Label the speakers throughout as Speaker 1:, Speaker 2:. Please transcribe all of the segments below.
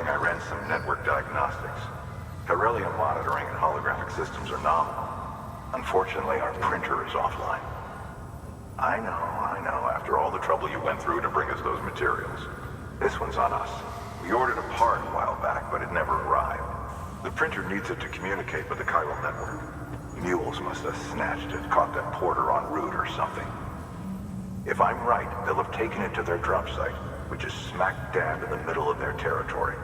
Speaker 1: closing, I ran some network diagnostics. Beryllium monitoring and holographic systems are nominal. Unfortunately, our printer is offline. I know, after all the trouble you went through to bring us those materials. This one's on us. We ordered a part a while back, but it never arrived. The printer needs it to communicate with the chiral network. Mules must have snatched it, caught that porter en route or something. If I'm right, they'll have taken it to their drop site, which is smack dab in the middle of their territory.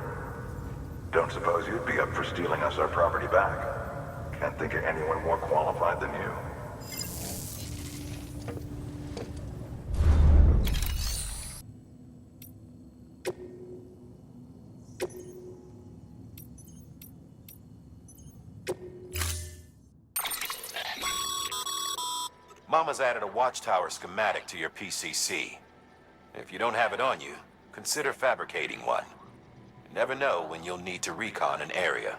Speaker 1: Don't suppose you'd be up for stealing us our property back? Can't think of anyone more qualified than you.
Speaker 2: Mama's added a watchtower schematic to your PCC. If you don't have it on you, consider fabricating one. You never know when you'll need to recon an area.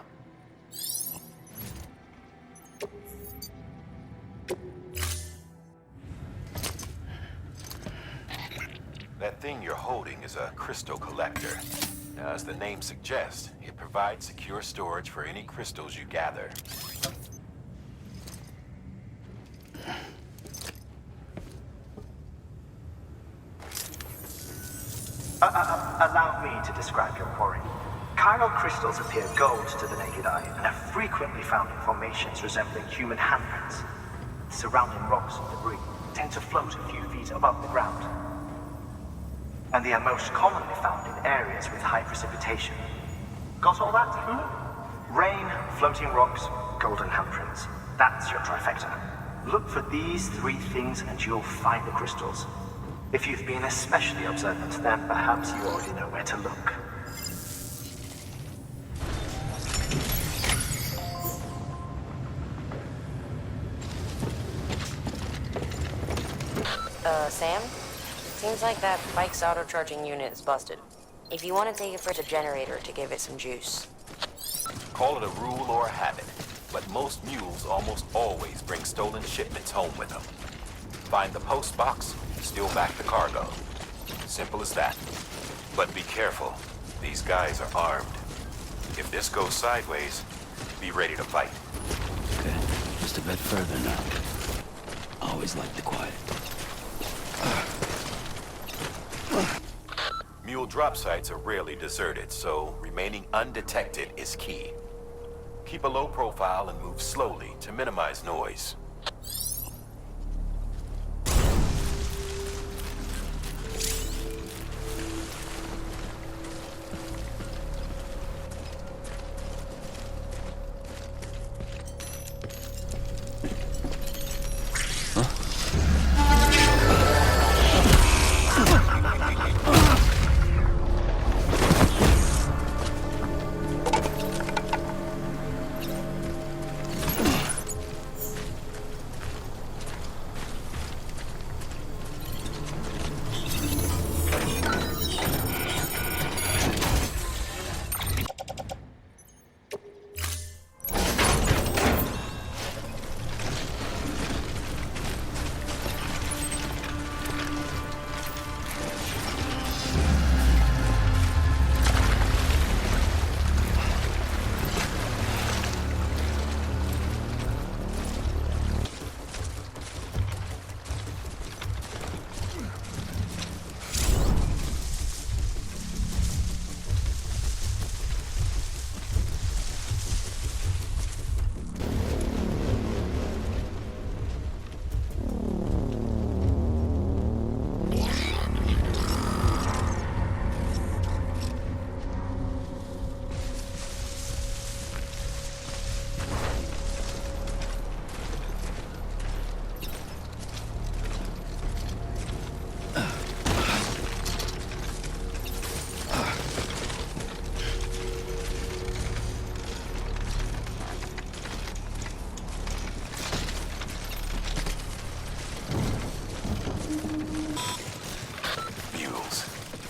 Speaker 2: That thing you're holding is a crystal collector. Now, as the name suggests, it provides secure storage for any crystals you gather.
Speaker 3: Allow me to describe your quarry. Chiral crystals appear gold to the naked eye and are frequently found in formations resembling human handprints. Surrounding rocks and debris tend to float a few feet above the ground. And they are most commonly found in areas with high precipitation. Got all that? Rain, floating rocks, golden handprints. That's your trifecta. Look for these three things and you'll find the crystals. If you've been especially observant, then perhaps you already know where to look.
Speaker 4: Sam? Seems like that bike's auto-charging unit is busted. If you want to take it for the generator to give it some juice.
Speaker 2: Call it a rule or a habit, but most mules almost always bring stolen shipments home with them. Find the post box, steal back the cargo. Simple as that. But be careful. These guys are armed. If this goes sideways, be ready to fight.
Speaker 5: Okay, just a bit further now. Always like the quiet.
Speaker 2: Mule drop sites are rarely deserted, so remaining undetected is key. Keep a low profile and move slowly to minimize noise.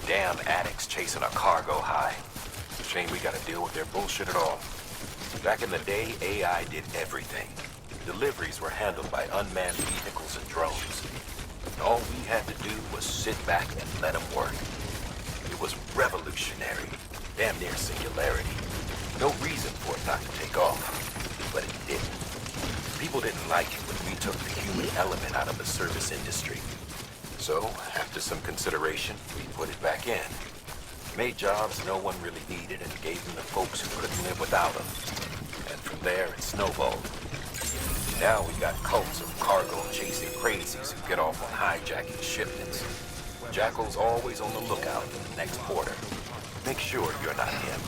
Speaker 2: Damn addicts chasing a cargo high. Shame we gotta deal with their bullshit at all. Back in the day, AI did everything. Deliveries were handled by unmanned vehicles and drones. All we had to do was sit back and let them work. It was revolutionary. damn near singularity. No reason for it not to take off, but it didn't. People didn't like it when we took the human element out of the service industry. So, after some consideration, we put it back in. Made jobs no one really needed and gave them to folks who couldn't live without them. And from there, it snowballed. Now we got cults of cargo-chasing crazies who get off on hijacking shipments. Jackal's always on the lookout for the next border. Make sure you're not him.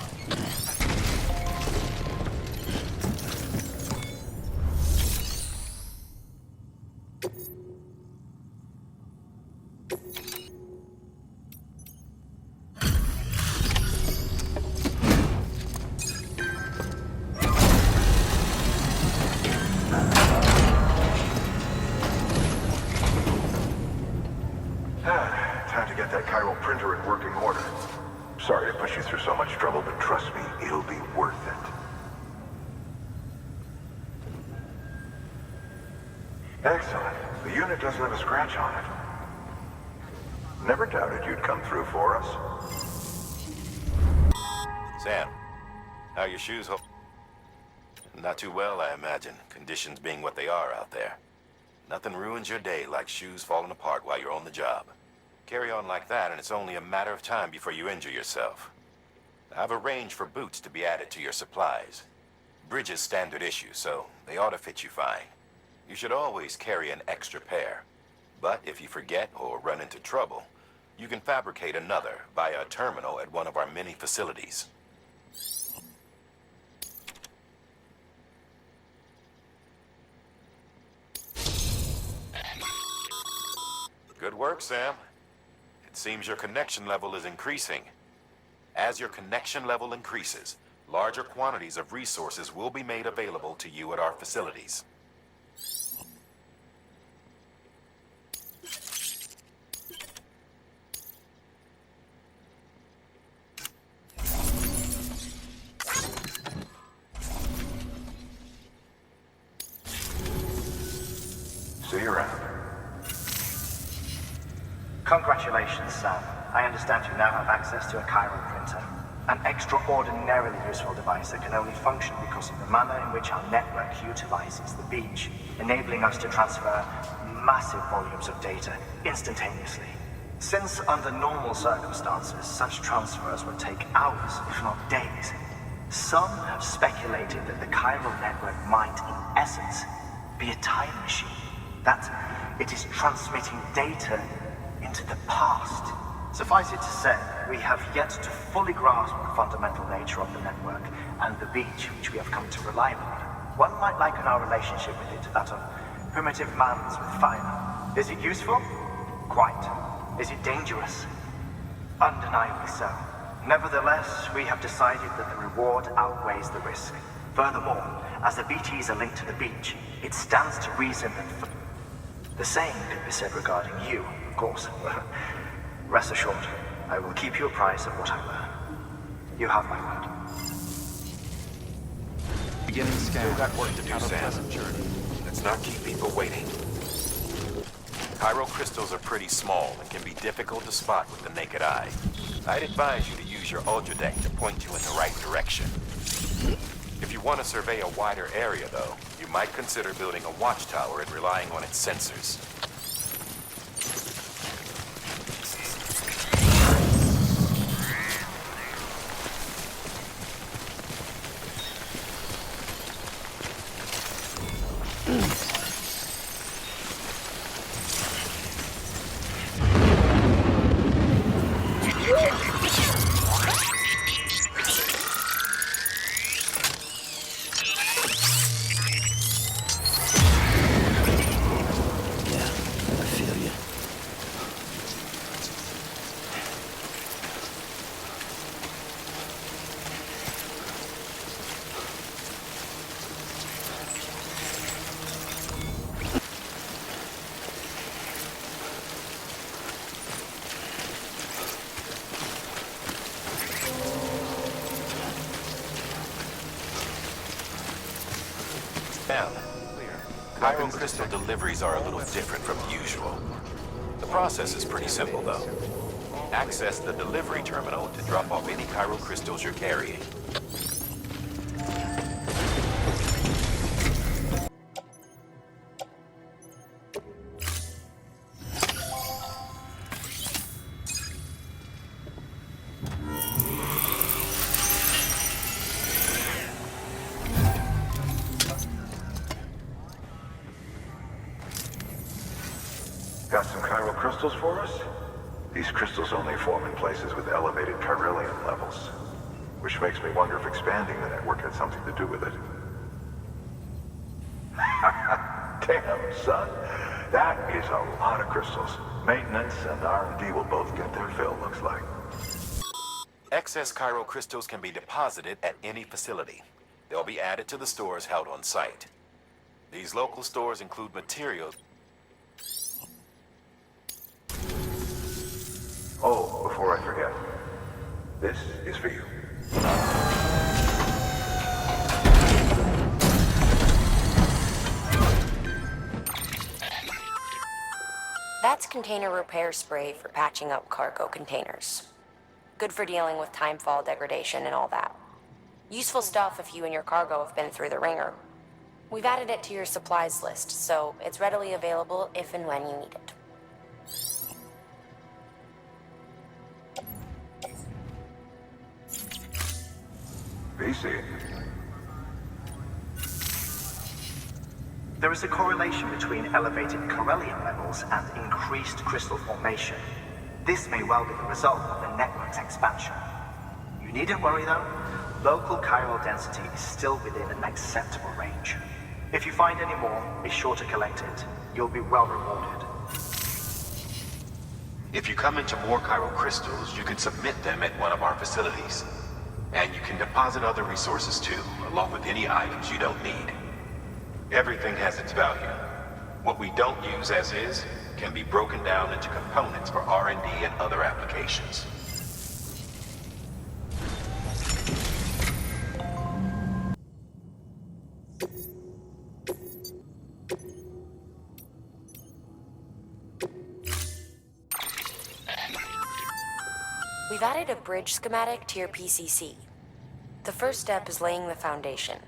Speaker 1: Time to get that chiral printer in working order. Sorry to push you through so much trouble, but trust me, it'll be worth it. Excellent. The unit doesn't have a scratch on it. Never doubted you'd come through for us.
Speaker 2: Sam, how are your shoes Not too well, I imagine, conditions being what they are out there. Nothing ruins your day like shoes falling apart while you're on the job. Carry on like that, and it's only a matter of time before you injure yourself. I've arranged for boots to be added to your supplies. Bridge is standard issue, so they ought to fit you fine. You should always carry an extra pair. But if you forget or run into trouble, you can fabricate another via a terminal at one of our many facilities. Good work, Sam. It seems your connection level is increasing. As your connection level increases, larger quantities of resources will be made available to you at our facilities.
Speaker 1: See you around.
Speaker 3: Congratulations, Sam. I understand you now have access to a chiral printer. An extraordinarily useful device that can only function because of the manner in which our network utilizes the beach, enabling us to transfer massive volumes of data instantaneously. Since under normal circumstances, such transfers would take hours, if not days, some have speculated that the chiral network might, in essence, be a time machine. That it is transmitting data into the past. Suffice it to say, we have yet to fully grasp the fundamental nature of the network and the beach which we have come to rely upon. One might liken our relationship with it to that of primitive mans with fire. Is it useful? Quite. Is it dangerous? Undeniably so. Nevertheless, we have decided that the reward outweighs the risk. Furthermore, as the BTs are linked to the beach, it stands to reason that the same could be said regarding you, of course. Rest assured, I will keep you apprised of what I learn. You have my word.
Speaker 6: Beginning scan.
Speaker 2: Still got work to do,
Speaker 6: Have a
Speaker 2: Sam.
Speaker 6: pleasant journey.
Speaker 2: Let's not keep people waiting. Chiral crystals are pretty small and can be difficult to spot with the naked eye. I'd advise you to use your ultradeck to point you in the right direction. If you want to survey a wider area, though, you might consider building a watchtower and relying on its sensors. Now, chiral crystal deliveries are a little different from usual. The process is pretty simple, though. Access the delivery terminal to drop off any chiral crystals you're carrying.
Speaker 1: Got some chiral crystals for us? These crystals only form in places with elevated chiralium levels, which makes me wonder if expanding the network had something to do with it. Damn, son. That is a lot of crystals. Maintenance and R&D will both get their fill, looks like.
Speaker 2: Excess chiral crystals can be deposited at any facility. They'll be added to the stores held on site. These local stores include materials.
Speaker 1: Oh, before I forget, this is for you.
Speaker 4: That's container repair spray for patching up cargo containers. Good for dealing with timefall degradation and all that. Useful stuff if you and your cargo have been through the ringer. We've added it to your supplies list, so it's readily available if and when you need it.
Speaker 1: VC.
Speaker 3: There is a correlation between elevated chiralium levels and increased crystal formation. This may well be the result of the network's expansion. You needn't worry though. Local chiral density is still within an acceptable range. If you find any more, be sure to collect it. You'll be well rewarded.
Speaker 2: If you come into more chiral crystals, you can submit them at one of our facilities. And you can deposit other resources too, along with any items you don't need. Everything has its value. What we don't use as is can be broken down into components for R&D and other applications.
Speaker 4: We've added a bridge schematic to your PCC. The first step is laying the foundation,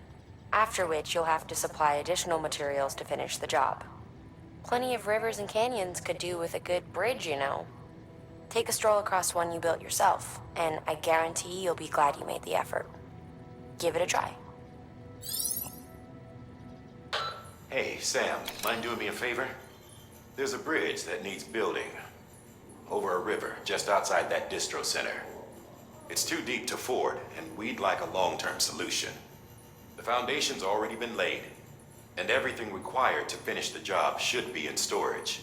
Speaker 4: after which you'll have to supply additional materials to finish the job. Plenty of rivers and canyons could do with a good bridge, you know. Take a stroll across one you built yourself, and I guarantee you'll be glad you made the effort. Give it a try.
Speaker 2: Hey, Sam, mind doing me a favor? There's a bridge that needs building. Over a river, just outside that distro center. It's too deep to ford, and we'd like a long-term solution. The foundation's already been laid, and everything required to finish the job should be in storage.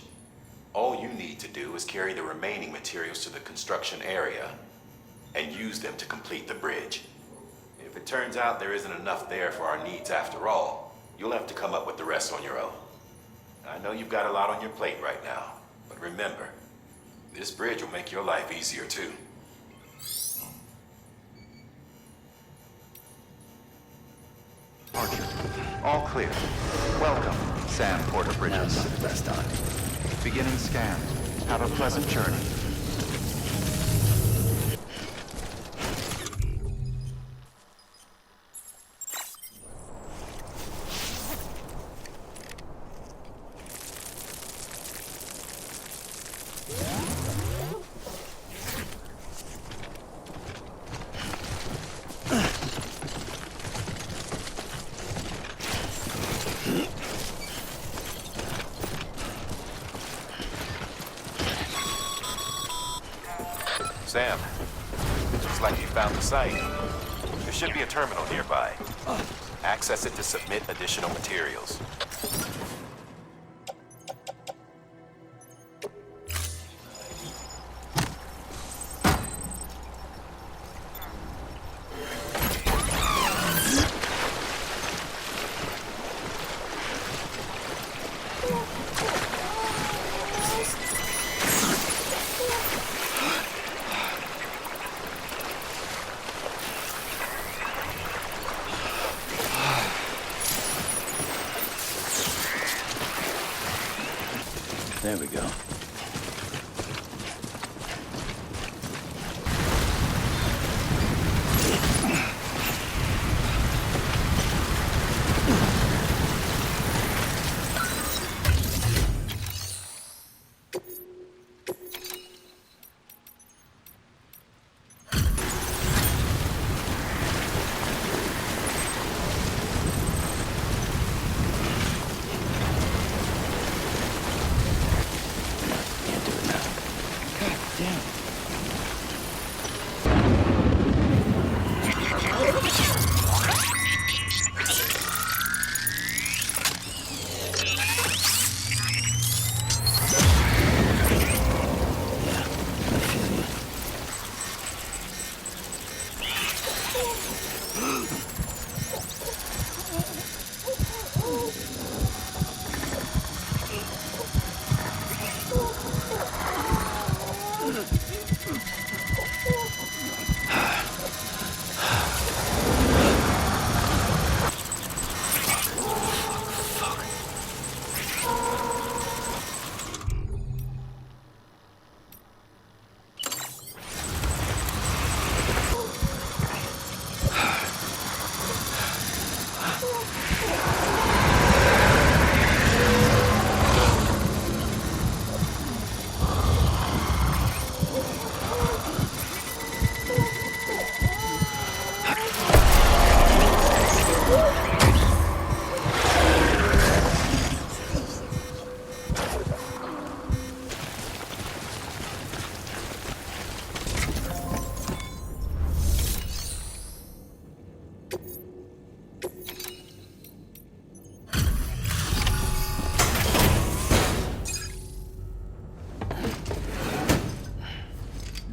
Speaker 2: All you need to do is carry the remaining materials to the construction area, and use them to complete the bridge. If it turns out there isn't enough there for our needs after all, you'll have to come up with the rest on your own. I know you've got a lot on your plate right now, but remember, this bridge will make your life easier too.
Speaker 6: Archer, all clear. Welcome, Sam Porter
Speaker 5: Now's
Speaker 6: Bridges.
Speaker 5: not the best time.
Speaker 6: Beginning scan. Have a pleasant journey.
Speaker 2: Sam, looks like you found the site. There should be a terminal nearby. Access it to submit additional materials.
Speaker 5: There we go.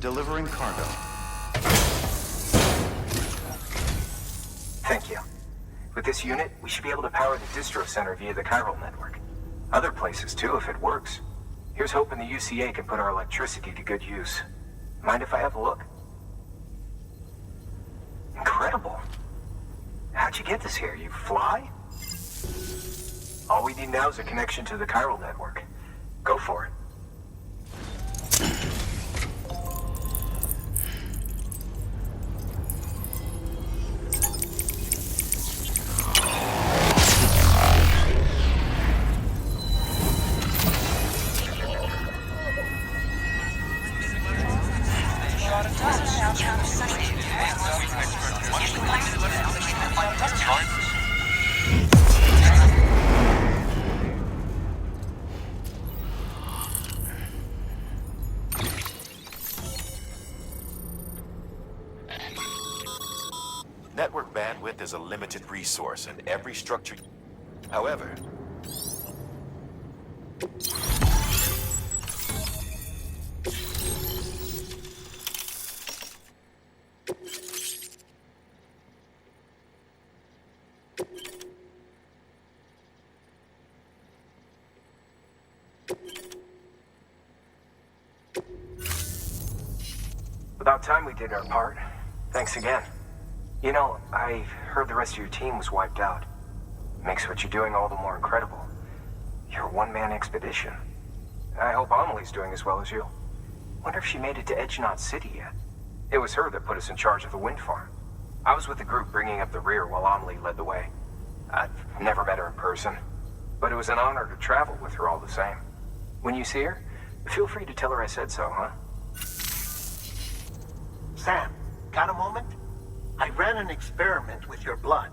Speaker 6: Delivering cargo.
Speaker 3: Thank you. With this unit, we should be able to power the distro center via the chiral network. Other places too, if it works. Here's hoping the UCA can put our electricity to good use. Mind if I have a look? Incredible. How'd you get this here? You fly? All we need now is a connection to the chiral network. Go for it.
Speaker 2: Network bandwidth is a limited resource, and every structure... However...
Speaker 3: About time we did our part. Thanks again. You know, I heard the rest of your team was wiped out. Makes what you're doing all the more incredible. You're a one-man expedition. I hope Amelie's doing as well as you. Wonder if she made it to Edgenot City yet. It was her that put us in charge of the wind farm. I was with the group bringing up the rear while Amelie led the way. I've never met her in person, but it was an honor to travel with her all the same. When you see her, feel free to tell her I said so, huh?
Speaker 7: Sam, got a moment? I ran an experiment with your blood.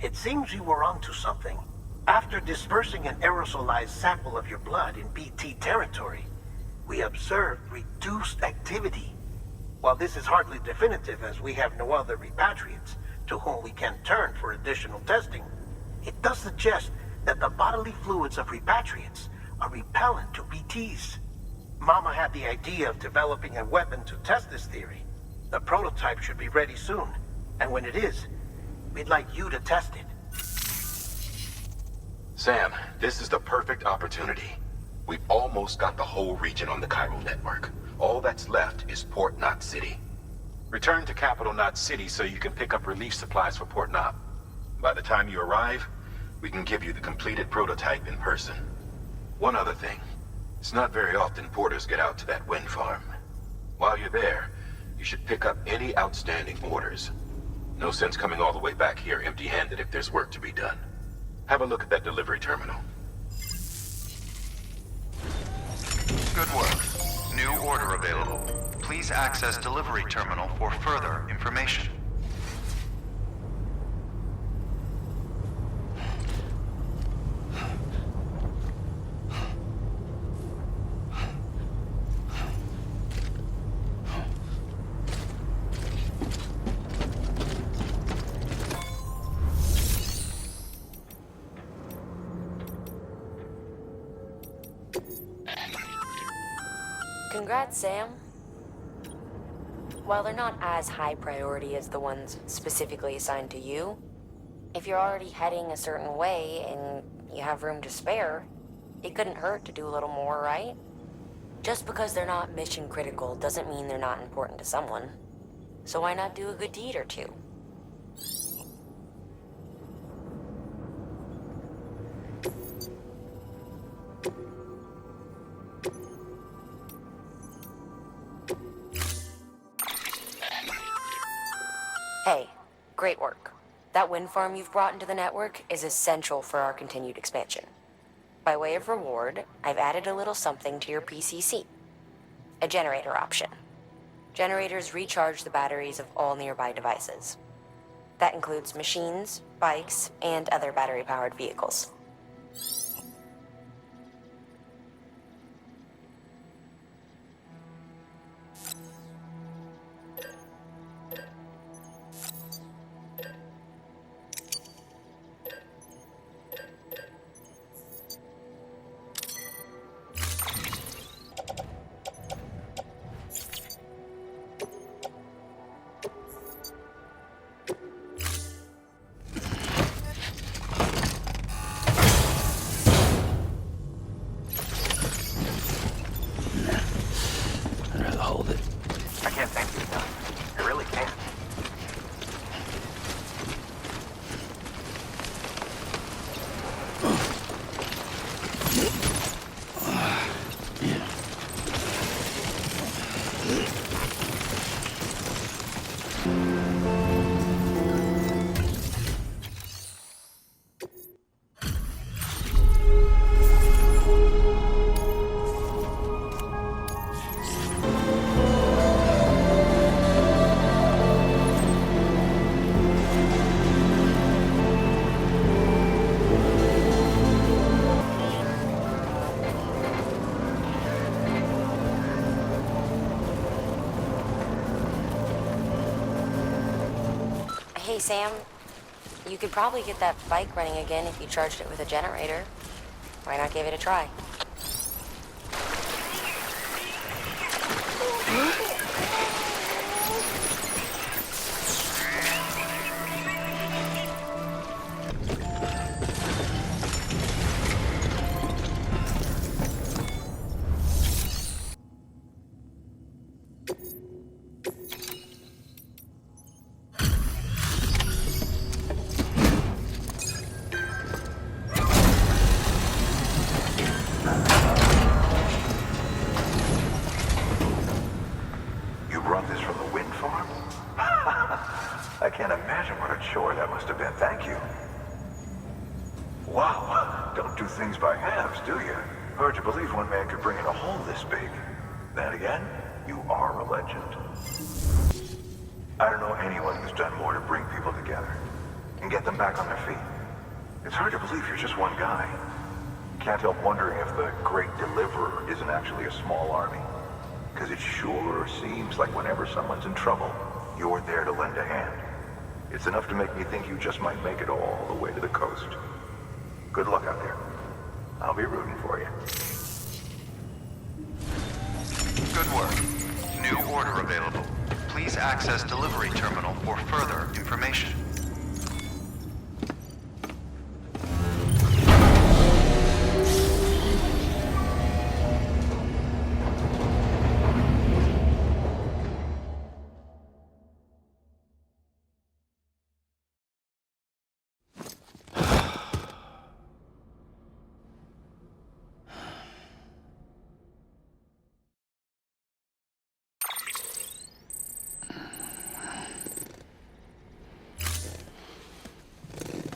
Speaker 7: It seems you were onto something. After dispersing an aerosolized sample of your blood in BT territory, we observed reduced activity. While this is hardly definitive as we have no other repatriates to whom we can turn for additional testing, it does suggest that the bodily fluids of repatriates are repellent to BTs. Mama had the idea of developing a weapon to test this theory. The prototype should be ready soon, and when it is, we'd like you to test it.
Speaker 2: Sam, this is the perfect opportunity. We've almost got the whole region on the chiral network. All that's left is Port Knot City. Return to Capital Knot City so you can pick up relief supplies for Port Knot. By the time you arrive, we can give you the completed prototype in person. One other thing. It's not very often porters get out to that wind farm. While you're there, you should pick up any outstanding orders. No sense coming all the way back here empty-handed if there's work to be done. Have a look at that delivery terminal.
Speaker 6: Good work. New order available. Please access delivery terminal for further information.
Speaker 4: Congrats, Sam. While they're not as high priority as the ones specifically assigned to you, if you're already heading a certain way and you have room to spare, it couldn't hurt to do a little more, right? Just because they're not mission critical doesn't mean they're not important to someone. So why not do a good deed or two? Hey, great work. That wind farm you've brought into the network is essential for our continued expansion. By way of reward, I've added a little something to your PCC. A generator option. Generators recharge the batteries of all nearby devices. That includes machines, bikes, and other battery-powered vehicles. Hey, Sam. You could probably get that bike running again if you charged it with a generator. Why not give it a try?
Speaker 1: I can't imagine what a chore that must have been. Thank you. Wow, don't do things by halves, do you? Hard to believe one man could bring in a hole this big. Then again, you are a legend. I don't know anyone who's done more to bring people together and get them back on their feet. It's hard to believe you're just one guy. Can't help wondering if the Great Deliverer isn't actually a small army. Because it sure seems like whenever someone's in trouble, you're there to lend a hand. It's enough to make me think you just might make it all the way to the coast. Good luck out there. I'll be rooting for you.
Speaker 6: Good work. New order available. Please access delivery terminal for further information.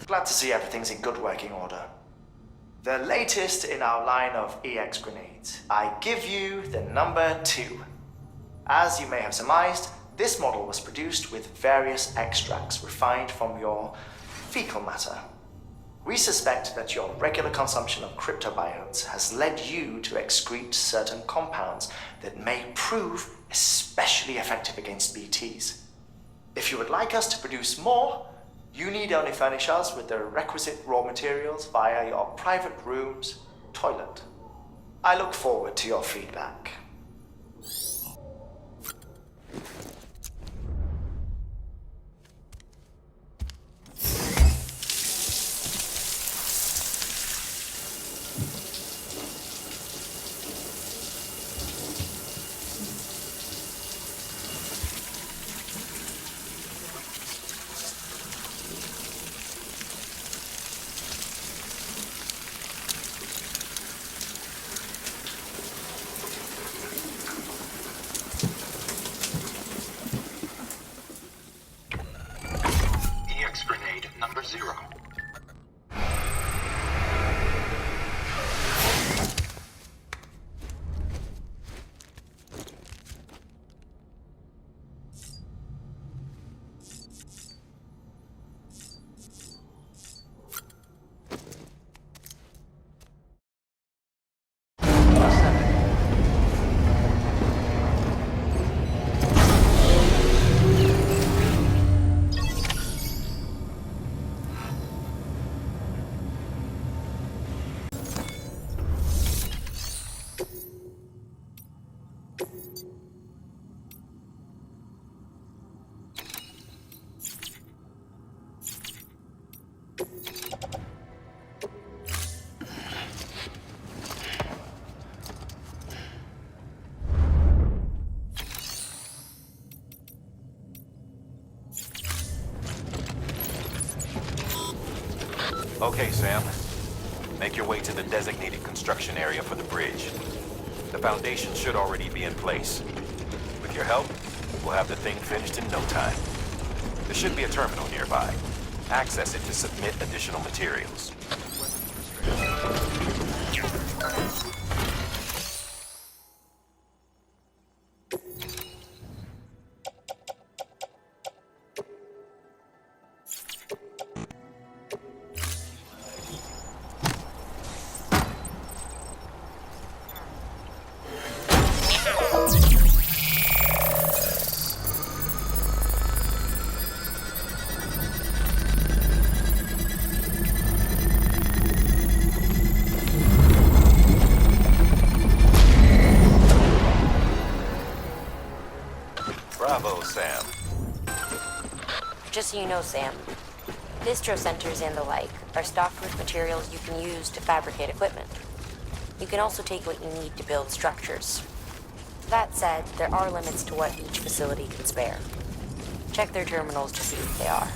Speaker 3: Glad to see everything's in good working order. The latest in our line of EX grenades. I give you the number 2. As you may have surmised, this model was produced with various extracts refined from your fecal matter. We suspect that your regular consumption of cryptobiotes has led you to excrete certain compounds that may prove especially effective against BTs. If you would like us to produce more, you need only furnish us with the requisite raw materials via your private room's toilet. I look forward to your feedback.
Speaker 6: Number 0.
Speaker 2: Okay, Sam. Make your way to the designated construction area for the bridge. The foundation should already be in place. With your help, we'll have the thing finished in no time. There should be a terminal nearby. Access it to submit additional materials.
Speaker 4: Just so you know, Sam, distro centers and the like are stocked with materials you can use to fabricate equipment. You can also take what you need to build structures. That said, there are limits to what each facility can spare. Check their terminals to see if they are.